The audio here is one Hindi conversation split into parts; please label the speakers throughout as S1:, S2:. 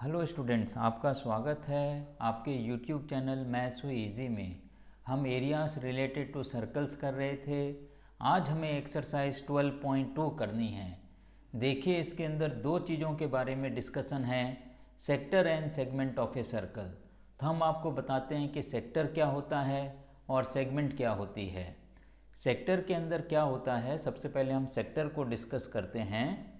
S1: हेलो स्टूडेंट्स, आपका स्वागत है आपके यूट्यूब चैनल मैथ्स इजी में। हम एरियाज रिलेटेड टू सर्कल्स कर रहे थे। आज हमें एक्सरसाइज 12.2 करनी है। देखिए, इसके अंदर दो चीज़ों के बारे में डिस्कशन है, sector and segment of a circle. तो हम आपको बताते हैं कि सेक्टर क्या होता है और सेगमेंट क्या होती है। सेक्टर के अंदर क्या होता है, सबसे पहले हम सेक्टर को डिस्कस करते हैं।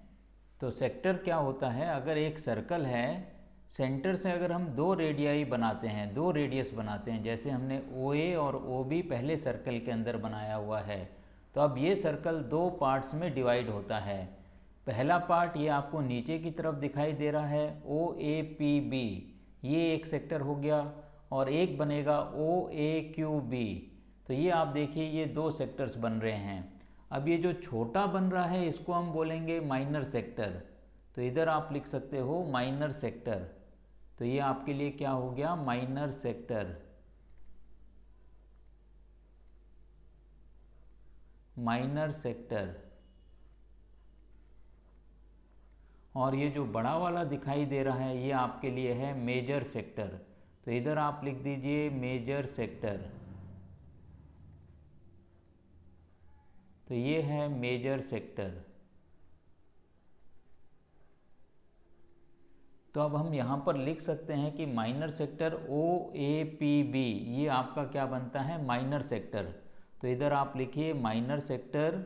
S1: तो सेक्टर क्या होता है, अगर एक सर्कल है, सेंटर से अगर हम दो रेडियाई बनाते हैं, दो रेडियस बनाते हैं, जैसे हमने OA और OB पहले सर्कल के अंदर बनाया हुआ है, तो अब ये सर्कल दो पार्ट्स में डिवाइड होता है। पहला पार्ट ये आपको नीचे की तरफ दिखाई दे रहा है, OAPB, ये एक सेक्टर हो गया, और एक बनेगा OAQB। तो ये आप देखिए, ये दो सेक्टर्स बन रहे हैं। अब ये जो छोटा बन रहा है, इसको हम बोलेंगे माइनर सेक्टर। तो इधर आप लिख सकते हो माइनर सेक्टर। तो ये आपके लिए क्या हो गया, माइनर सेक्टर। Minor sector. और ये जो बड़ा वाला दिखाई दे रहा है, ये आपके लिए है मेजर सेक्टर। तो इधर आप लिख दीजिए मेजर सेक्टर। तो ये है मेजर सेक्टर। तो अब हम यहाँ पर लिख सकते हैं कि माइनर सेक्टर OAPB, ये आपका क्या बनता है, माइनर सेक्टर। तो इधर आप लिखिए माइनर सेक्टर,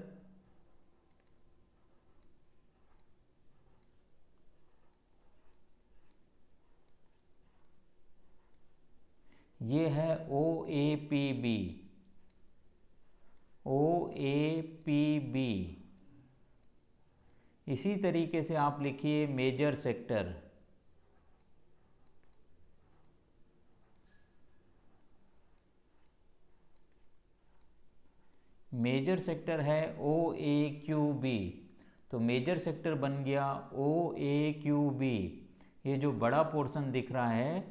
S1: ये है OAPB। OAPB। इसी तरीके से आप लिखिए मेजर सेक्टर। मेजर सेक्टर है OAQB। तो मेजर सेक्टर बन गया OAQB। ये जो बड़ा पोर्शन दिख रहा है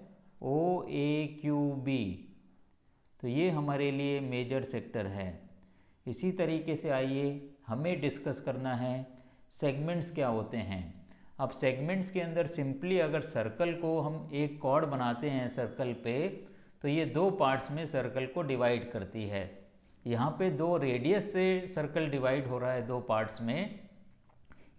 S1: OAQB, तो ये हमारे लिए मेजर सेक्टर है। इसी तरीके से आइए हमें डिस्कस करना है सेगमेंट्स क्या होते हैं। अब सेगमेंट्स के अंदर सिंपली अगर सर्कल को हम एक कॉर्ड बनाते हैं सर्कल पे, तो ये दो पार्ट्स में सर्कल को डिवाइड करती है। यहाँ पे दो रेडियस से सर्कल डिवाइड हो रहा है दो पार्ट्स में,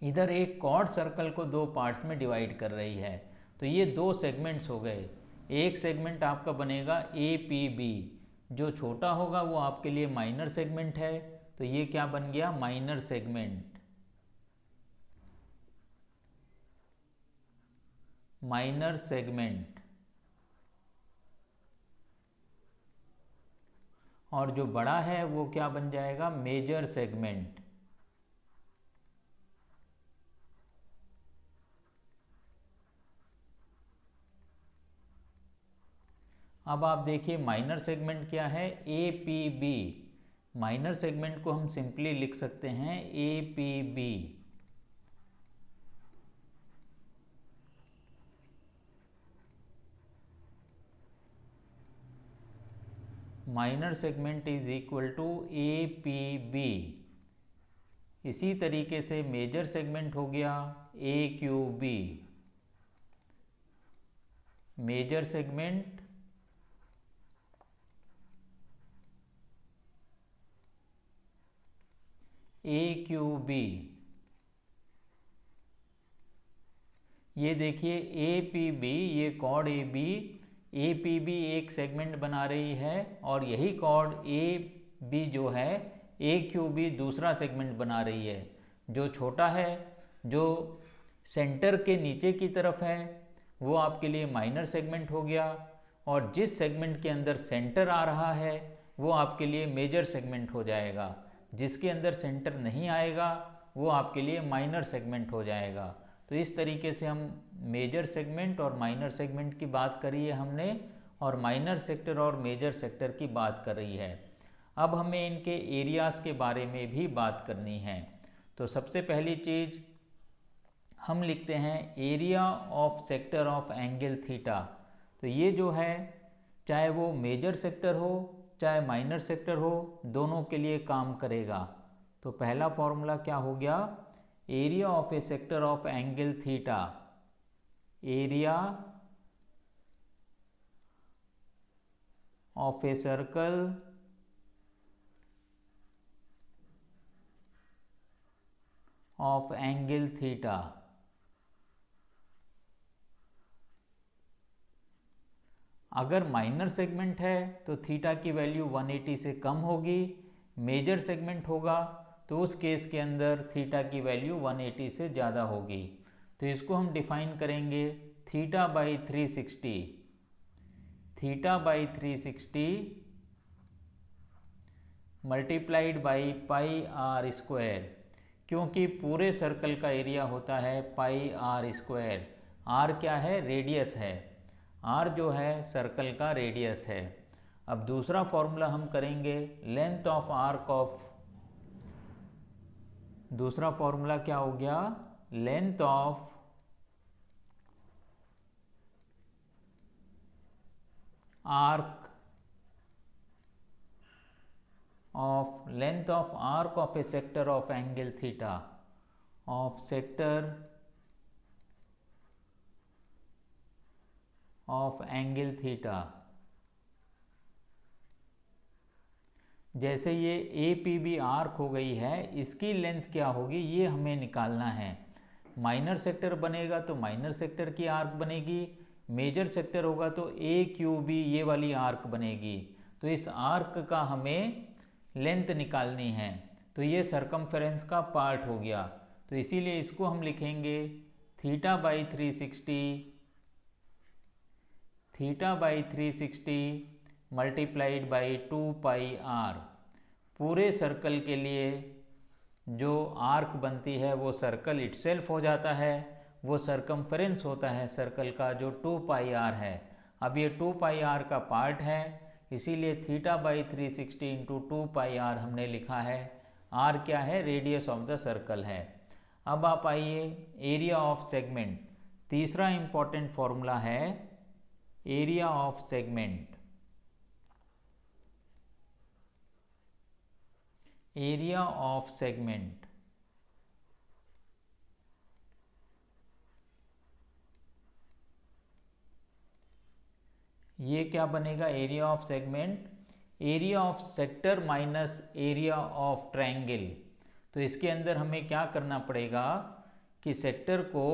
S1: इधर एक कॉर्ड सर्कल को दो पार्ट्स में डिवाइड कर रही है। तो ये दो सेगमेंट्स हो गए। एक सेगमेंट आपका बनेगा APB, जो छोटा होगा वो आपके लिए माइनर सेगमेंट है। तो ये क्या बन गया, माइनर सेगमेंट। Minor segment. और जो बड़ा है वो क्या बन जाएगा, मेजर सेगमेंट। अब आप देखिए माइनर सेगमेंट क्या है, APB। माइनर सेगमेंट को हम सिंपली लिख सकते हैं APB। Minor segment is equal to APB। इसी तरीके से मेजर सेगमेंट हो गया AQB। Major segment AQB। ये देखिए APB, ये कॉर्ड AB, APB एक सेगमेंट बना रही है, और यही कॉर्ड AB जो है AQB दूसरा सेगमेंट बना रही है। जो छोटा है, जो सेंटर के नीचे की तरफ है, वो आपके लिए माइनर सेगमेंट हो गया, और जिस सेगमेंट के अंदर सेंटर आ रहा है वो आपके लिए मेजर सेगमेंट हो जाएगा। जिसके अंदर सेंटर नहीं आएगा वो आपके लिए माइनर सेगमेंट हो जाएगा। तो इस तरीके से हम मेजर सेगमेंट और माइनर सेगमेंट की बात करी है हमने, और माइनर सेक्टर और मेजर सेक्टर की बात कर रही है। अब हमें इनके एरियाज़ के बारे में भी बात करनी है। तो सबसे पहली चीज़ हम लिखते हैं area of sector of angle theta. तो ये जो है, चाहे वो मेजर सेक्टर हो चाहे माइनर सेक्टर हो, दोनों के लिए काम करेगा। तो पहला फॉर्मूला क्या हो गया, area of A sector of angle theta. Area of a circle of angle theta. अगर माइनर सेगमेंट है तो थीटा की वैल्यू 180 से कम होगी, मेजर सेगमेंट होगा तो उस केस के अंदर थीटा की वैल्यू 180 से ज़्यादा होगी। तो इसको हम डिफाइन करेंगे theta by 360, theta by 360 multiplied by pi R square, क्योंकि पूरे सर्कल का एरिया होता है पाई आर स्क्वायर। आर क्या है? रेडियस है। आर जो है सर्कल का रेडियस है। अब दूसरा फॉर्मूला हम करेंगे लेंथ ऑफ आर्क ऑफ, दूसरा फॉर्मूला क्या हो गया? Length of arc of length of arc of a sector of angle theta, of sector of angle theta। जैसे ये ए पी बी आर्क हो गई है, इसकी लेंथ क्या होगी ये हमें निकालना है। माइनर सेक्टर बनेगा तो माइनर सेक्टर की आर्क बनेगी, मेजर सेक्टर होगा तो ए क्यू बी ये वाली आर्क बनेगी। तो इस आर्क का हमें लेंथ निकालनी है, तो ये सरकमफेरेंस का पार्ट हो गया। तो इसीलिए इसको हम लिखेंगे theta by 360, theta by 360 multiplied by 2 pi R. पूरे सर्कल के लिए जो आर्क बनती है वो सर्कल इटसेल्फ हो जाता है, वो सरकमफेरेंस होता है सर्कल का जो 2 पाई आर है। अब ये 2 पाई आर का पार्ट है, इसीलिए theta by 360 into 2 pi R हमने लिखा है। आर क्या है? रेडियस ऑफ द सर्कल है। अब आप आइए एरिया ऑफ सेगमेंट। तीसरा इंपॉर्टेंट फॉर्मूला है area of segment. Area of segment ये क्या बनेगा? Area of segment, area of sector minus area of triangle. तो इसके अंदर हमें क्या करना पड़ेगा कि सेक्टर को,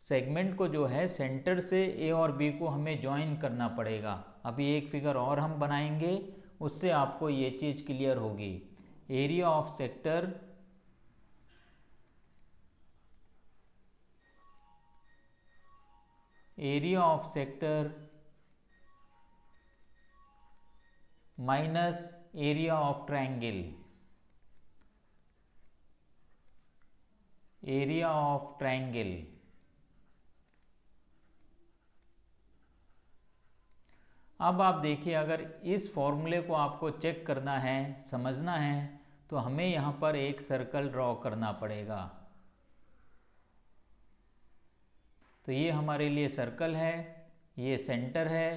S1: सेगमेंट को जो है सेंटर से ए और बी को हमें ज्वाइन करना पड़ेगा। अभी एक फिगर और हम बनाएंगे, उससे आपको ये चीज़ क्लियर होगी। Area of sector area of sector minus area of triangle, area of triangle. अब आप देखिए, अगर इस फॉर्मूले को आपको चेक करना है, समझना है, तो हमें यहाँ पर एक सर्कल ड्रॉ करना पड़ेगा। तो ये हमारे लिए सर्कल है, ये सेंटर है,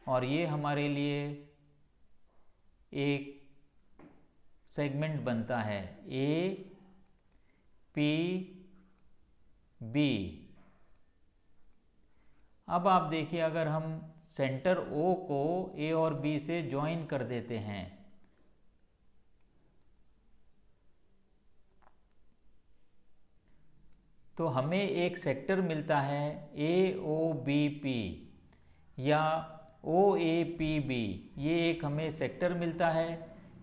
S1: और ये हमारे लिए एक सेगमेंट बनता है ए पी बी। अब आप देखिए, अगर हम सेंटर ओ को ए और बी से ज्वाइन कर देते हैं तो हमें एक सेक्टर मिलता है ए ओ बी पी या ओ ए पी बी। ये एक हमें सेक्टर मिलता है।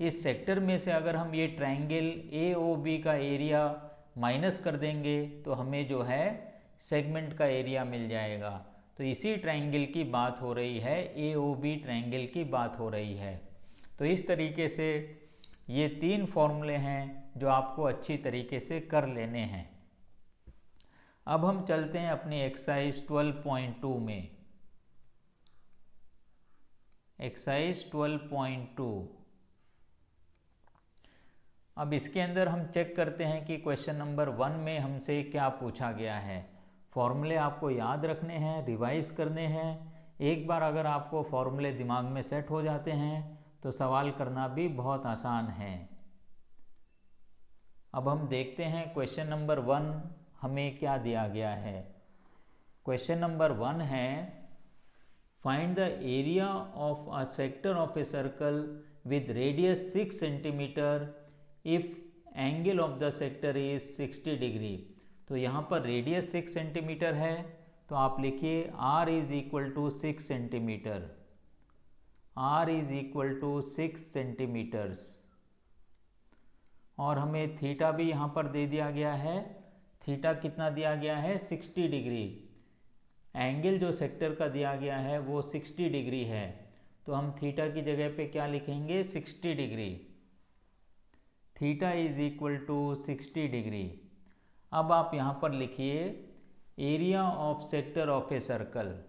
S1: इस सेक्टर में से अगर हम ये ट्रायंगल ए ओ बी का एरिया माइनस कर देंगे तो हमें जो है सेगमेंट का एरिया मिल जाएगा। तो इसी ट्रायंगल की बात हो रही है, ए ओ बी ट्रायंगल की बात हो रही है। तो इस तरीके से ये 3 फॉर्मूले हैं जो आपको अच्छी तरीके से कर लेने हैं। अब हम चलते हैं अपनी एक्सरसाइज 12.2 में। एक्सरसाइज 12.2। अब इसके अंदर हम चेक करते हैं कि क्वेश्चन नंबर 1 में हमसे क्या पूछा गया है। फॉर्मूले आपको याद रखने हैं, रिवाइज करने हैं। एक बार अगर आपको फॉर्मूले दिमाग में सेट हो जाते हैं तो सवाल करना भी बहुत आसान है। अब हम देखते हैं क्वेश्चन नंबर 1 हमें क्या दिया गया है। क्वेश्चन नंबर 1 है, find the area of a sector of a circle with radius 6 centimetre if angle of the sector is 60 degree. तो यहाँ पर रेडियस 6 सेंटीमीटर है, तो आप लिखिए r is equal to 6 centimetre, r is equal to 6 centimetres. और हमें थीटा भी यहाँ पर दे दिया गया है। थीटा कितना दिया गया है? 60 डिग्री। एंगल जो सेक्टर का दिया गया है वो 60 डिग्री है, तो हम थीटा की जगह पे क्या लिखेंगे? 60 degree. Theta is equal to 60 degree. अब आप यहाँ पर लिखिए area of sector of a circle.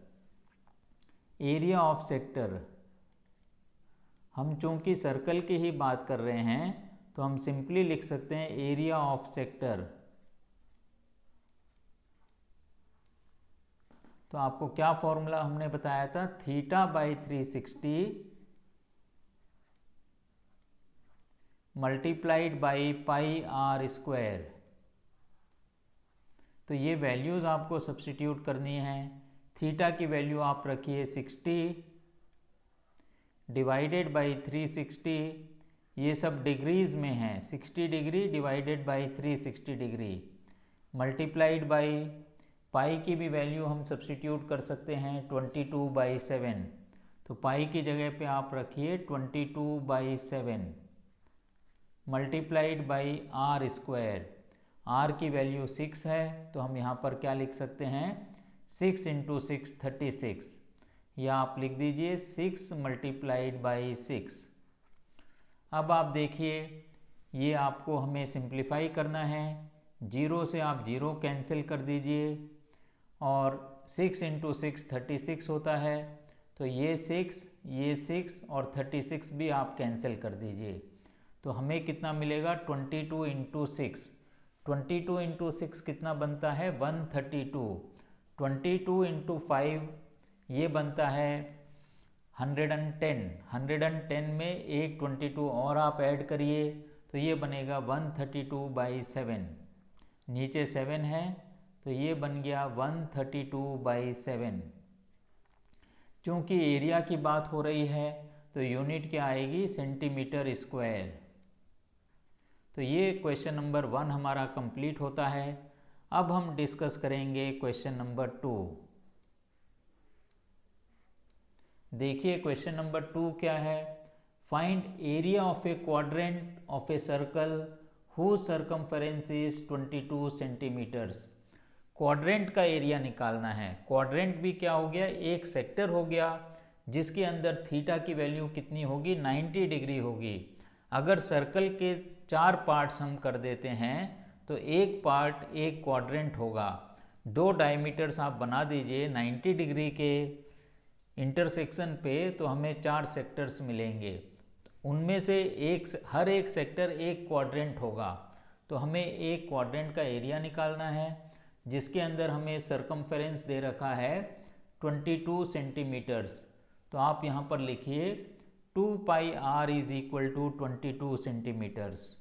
S1: Area of sector, हम चूंकि सर्कल की ही बात कर रहे हैं तो हम सिंपली लिख सकते हैं एरिया ऑफ सेक्टर। तो आपको क्या फॉर्मूला हमने बताया था? Theta by 360 multiplied by pi R square. तो ये वैल्यूज़ आपको सब्स्टिट्यूट करनी है। थीटा की वैल्यू आप रखिए 60 डिवाइडेड बाई 360, ये सब डिग्रीज़ में है, 60 degree divided by 360 degree multiplied by पाई की भी वैल्यू हम सब्स्टिट्यूट कर सकते हैं 22/7। तो पाई की जगह पे आप रखिए 22/7 multiplied by R square. R की वैल्यू 6 है, तो हम यहाँ पर क्या लिख सकते हैं? 6 × 6 36, या आप लिख दीजिए 6 मल्टीप्लाइड बाई 6। अब आप देखिए ये आपको हमें सिंप्लीफाई करना है। 0 से आप 0 कैंसिल कर दीजिए और 6 × 6 36 होता है, तो ये 6 और 36 भी आप कैंसिल कर दीजिए। तो हमें कितना मिलेगा? 22 × 6। 22 × 6 कितना बनता है? 132। 22 × 5 ये बनता है 110। 110 में एक 22 और आप ऐड करिए तो ये बनेगा 132/7। नीचे 7 है तो ये बन गया 132/7। चूँकि एरिया की बात हो रही है तो यूनिट क्या आएगी? Centimetre square. तो ये क्वेश्चन नंबर 1 हमारा कंप्लीट होता है। अब हम डिस्कस करेंगे क्वेश्चन नंबर 2। देखिए क्वेश्चन नंबर 2 क्या है? Find area of a quadrant of a circle whose circumference is 22 centimetres. Quadrant का एरिया निकालना है। क्वाड्रेंट भी क्या हो गया? एक सेक्टर हो गया जिसके अंदर थीटा की वैल्यू कितनी होगी? 90 डिग्री होगी। अगर सर्कल के 4 पार्ट्स हम कर देते हैं तो एक पार्ट एक क्वाड्रेंट होगा। 2 डायमीटर्स आप बना दीजिए 90 डिग्री के इंटरसेक्शन पे, तो हमें 4 सेक्टर्स मिलेंगे। उनमें से हर एक सेक्टर एक क्वाड्रेंट होगा। तो हमें एक क्वाड्रेंट का एरिया निकालना है जिसके अंदर हमें सर्कमफेरेंस दे रखा है 22 सेंटीमीटर्स। तो आप यहाँ पर लिखिए 2πr is equal to 22 centimetres.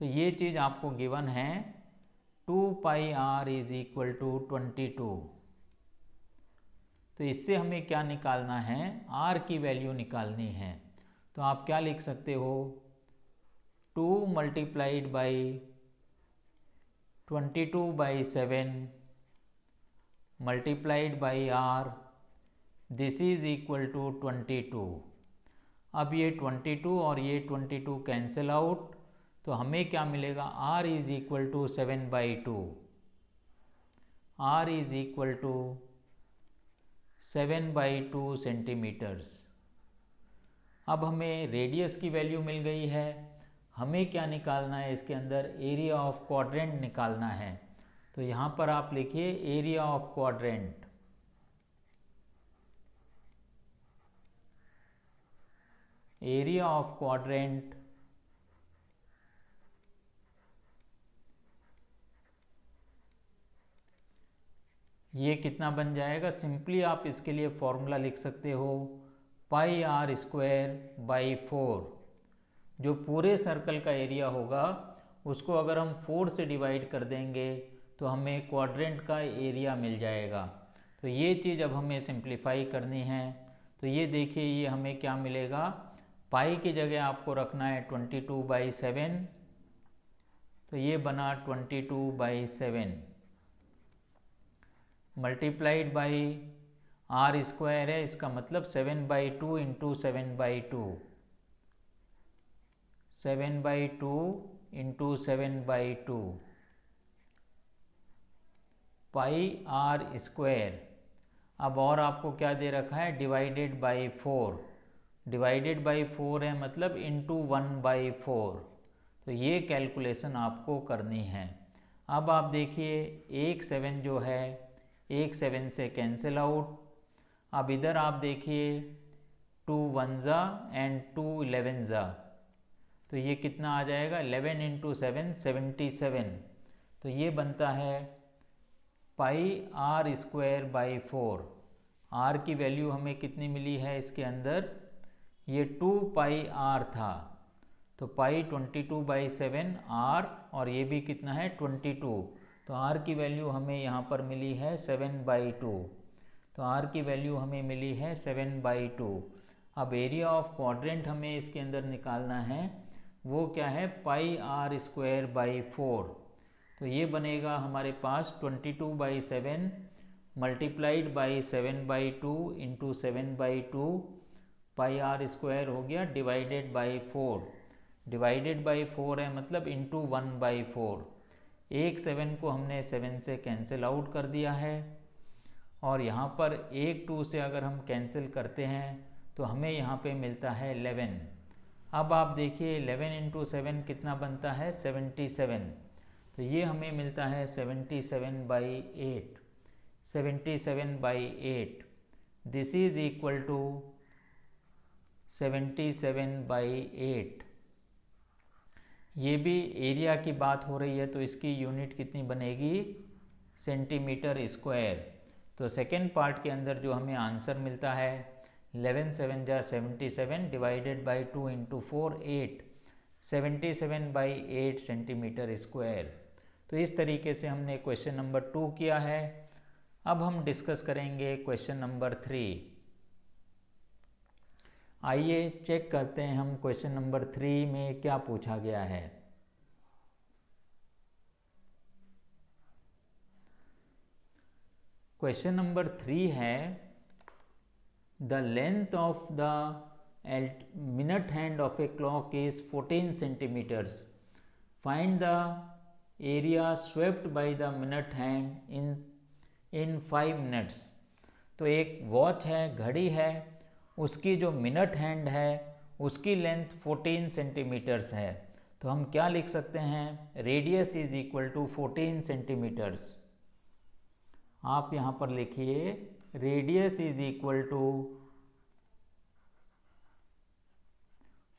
S1: तो ये चीज़ आपको गिवन है 2πr इज इक्वल टू 22। तो इससे हमें क्या निकालना है? r की वैल्यू निकालनी है। तो आप क्या लिख सकते हो? 2 multiplied by 22/7 multiplied by r, this is equal to 22। अब ये 22 और ये 22 कैंसिल आउट, तो हमें क्या मिलेगा? r is equal to 7/2। r is equal to 7/2 centimetres. अब हमें रेडियस की वैल्यू मिल गई है। हमें क्या निकालना है? इसके अंदर एरिया ऑफ क्वाड्रेंट निकालना है। तो यहाँ पर आप लिखिए area of quadrant. Area of quadrant ये कितना बन जाएगा? सिंपली आप इसके लिए फॉर्मूला लिख सकते हो πr²/4। जो पूरे सर्कल का एरिया होगा उसको अगर हम 4 से डिवाइड कर देंगे तो हमें क्वाड्रेंट का एरिया मिल जाएगा। तो ये चीज़ अब हमें सिंप्लीफाई करनी है। तो ये देखिए, ये हमें क्या मिलेगा, पाई की जगह आपको रखना है 22/7, तो ये बना 22/7 मल्टीप्लाइड बाई आर स्क्वायर है, इसका मतलब 7/2 into 7/2, 7/2 into 7/2 pi R square. अब और आपको क्या दे रखा है, डिवाइडेड बाई 4, डिवाइडेड बाई 4 है मतलब इंटू 1/4। तो ये कैलकुलेशन आपको करनी है। अब आप देखिए, एक 7 जो है, एक 7 से कैंसिल आउट। अब इधर आप देखिए 2 1 एंड 2 11, तो ये कितना आ जाएगा, 11 इंटू 7 77। तो ये बनता है पाई आर स्क्वायर बाई 4। आर की वैल्यू हमें कितनी मिली है इसके अंदर, ये 2 पाई आर था, तो पाई 22/7 आर, और ये भी कितना है 22। तो आर की वैल्यू हमें यहाँ पर मिली है 7/2। तो आर की वैल्यू हमें मिली है 7/2। अब एरिया ऑफ क्वाड्रेंट हमें इसके अंदर निकालना है, वो क्या है, पाई आर स्क्वायर बाई 4। तो ये बनेगा हमारे पास 22/7 multiplied by 7/2 into 7/2 pi R square हो गया, डिवाइडेड बाई 4, डिवाइडेड बाई 4 है मतलब इंटू 1/4। एक 7 को हमने 7 से कैंसिल आउट कर दिया है, और यहाँ पर एक 2 से अगर हम कैंसिल करते हैं तो हमें यहाँ पे मिलता है 11। अब आप देखिए 11 इंटू 7 कितना बनता है, 77। तो ये हमें मिलता है 77/8, 77/8। This is equal to 77/8। ये भी एरिया की बात हो रही है, तो इसकी यूनिट कितनी बनेगी, सेंटीमीटर स्क्वायर। तो सेकेंड पार्ट के अंदर जो हमें आंसर मिलता है 11 7 जा 77 divided by 2 into 4 8, 77/8 centimetre square. तो इस तरीके से हमने क्वेश्चन नंबर 2 किया है। अब हम डिस्कस करेंगे क्वेश्चन नंबर 3। आइए चेक करते हैं हम क्वेश्चन नंबर 3 में क्या पूछा गया है। क्वेश्चन नंबर 3 है, the length of the minute hand of a clock is 14 centimetres, find the area swept by the minute hand in 5 minutes. तो एक वॉच है, घड़ी है, उसकी जो मिनट हैंड है उसकी लेंथ 14 सेंटीमीटर्स है। तो हम क्या लिख सकते हैं, radius is equal to 14 centimetres. आप यहाँ पर लिखिए radius is equal to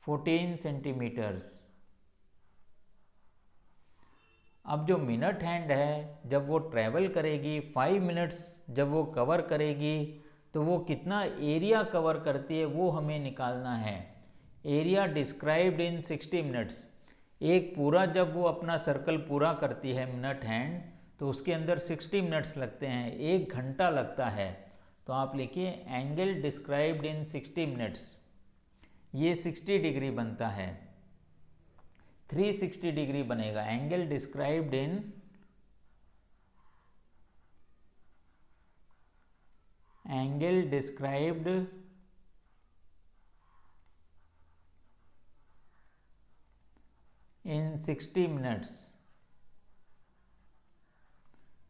S1: 14 centimetres. अब जो मिनट हैंड है, जब वो ट्रैवल करेगी 5 मिनट्स, जब वो कवर करेगी तो वो कितना एरिया कवर करती है वो हमें निकालना है। Area described in 60 minutes. एक पूरा जब वो अपना सर्कल पूरा करती है मिनट हैंड, तो उसके अंदर 60 मिनट्स लगते हैं, 1 घंटा लगता है। तो आप लिखिए एंगल डिस्क्राइब्ड इन 60 मिनट्स, ये 60 डिग्री बनता है, 360 डिग्री बनेगा। Angle described in in 60 minutes,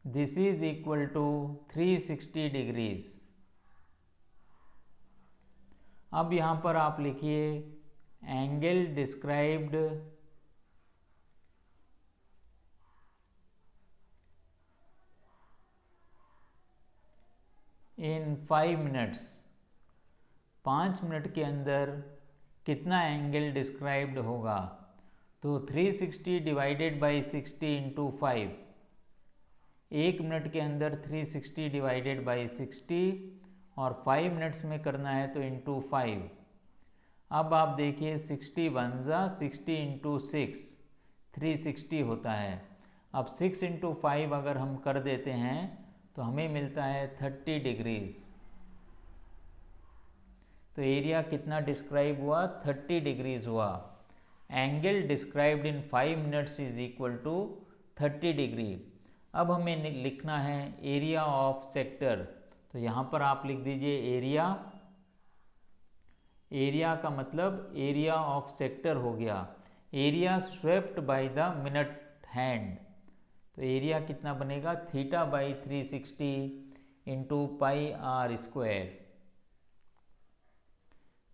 S1: this is equal to 360 degrees। अब यहाँ पर आप लिखिए angle described in 5 minutes, 5 minute के अंदर कितना एंगल डिस्क्राइब्ड होगा। तो 360 डिवाइडेड बाई 60 इंटू 5, 1 मिनट के अंदर 360 डिवाइडेड बाई 60, और 5 मिनट्स में करना है तो इंटू 5। अब आप देखिए 60 1 जा 60 इंटू 6 360 होता है। अब 6 × 5 अगर हम कर देते हैं तो हमें मिलता है 30 डिग्रीज। तो एरिया कितना डिस्क्राइब हुआ? 30 डिग्रीज हुआ। Angle described in 5 minutes is equal to 30 degree. अब हमें लिखना है एरिया ऑफ सेक्टर। तो यहाँ पर आप लिख दीजिए एरिया। एरिया का मतलब एरिया ऑफ सेक्टर हो गया। Area swept by the minute hand. तो एरिया कितना बनेगा? θ/360 into πr²।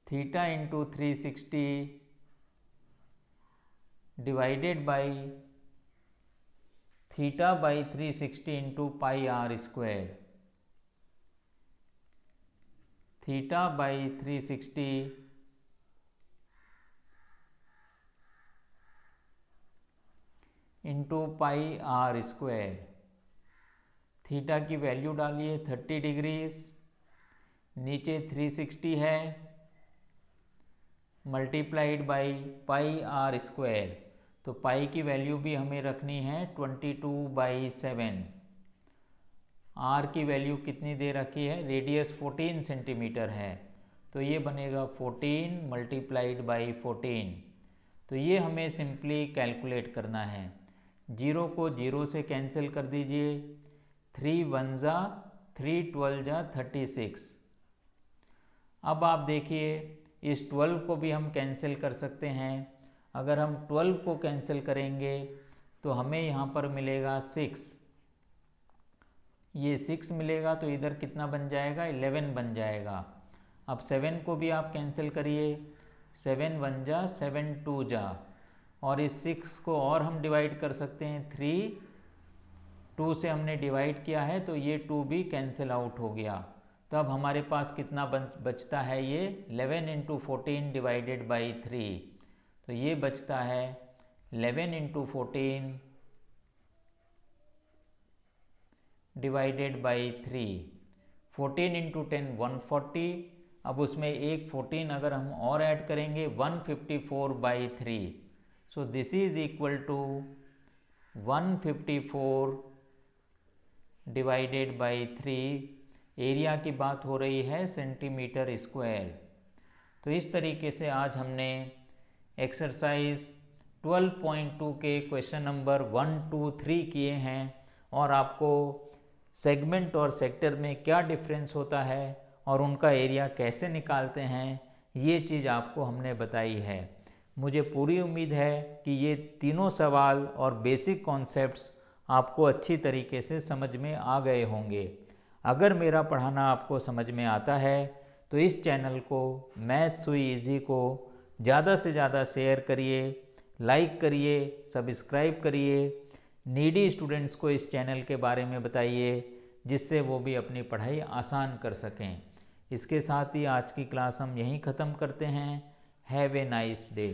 S1: Theta into 360 divided by θ/360 into πr²। θ/360 into πr²। Theta की वैल्यू डालिए 30 डिग्रीज, नीचे 360 है, मल्टीप्लाइड बाई πr²। तो पाई की वैल्यू भी हमें रखनी है 22/7। आर की वैल्यू कितनी दे रखी है? रेडियस 14 सेंटीमीटर है, तो ये बनेगा 14 मल्टीप्लाइड बाई 14। तो ये हमें सिंपली कैलकुलेट करना है। 0 को 0 से कैंसिल कर दीजिए। 3 1 जा 3 12 जा 36। अब आप देखिए इस 12 को भी हम कैंसिल कर सकते हैं। अगर हम 12 को कैंसिल करेंगे तो हमें यहाँ पर मिलेगा 6। ये 6 मिलेगा तो इधर कितना बन जाएगा? 11 बन जाएगा। अब 7 को भी आप कैंसिल करिए। 7 1 जा 7 2 जा, और इस 6 को और हम डिवाइड कर सकते हैं। 3 2 से हमने डिवाइड किया है तो ये 2 भी कैंसिल आउट हो गया। तो अब हमारे पास कितना बचता है? ये 11 × 14 डिवाइडेड बाई 3। तो ये बचता है 11 × 14 डिवाइडेड बाई 3। 14 × 10 140। अब उसमें एक 14 अगर हम और ऐड करेंगे 154/3। So this is equal to 154 divided by 3। Area की बात हो रही है सेंटीमीटर स्क्वायर। तो इस तरीके से आज हमने एक्सरसाइज 12.2 के क्वेश्चन नंबर 1 2 3 किए हैं, और आपको सेगमेंट और सेक्टर में क्या डिफरेंस होता है और उनका एरिया कैसे निकालते हैं, ये चीज़ आपको हमने बताई है। मुझे पूरी उम्मीद है कि ये तीनों सवाल और बेसिक कॉन्सेप्ट्स आपको अच्छी तरीके से समझ में आ गए होंगे। अगर मेरा पढ़ाना आपको समझ में आता है तो इस चैनल को मैथ्स हुई इजी को ज़्यादा से ज़्यादा शेयर करिए, लाइक करिए, सब्सक्राइब करिए। नीडी स्टूडेंट्स को इस चैनल के बारे में बताइए जिससे वो भी अपनी पढ़ाई आसान कर सकें। इसके साथ ही आज की क्लास हम यहीं ख़त्म करते हैं। Have a nice day.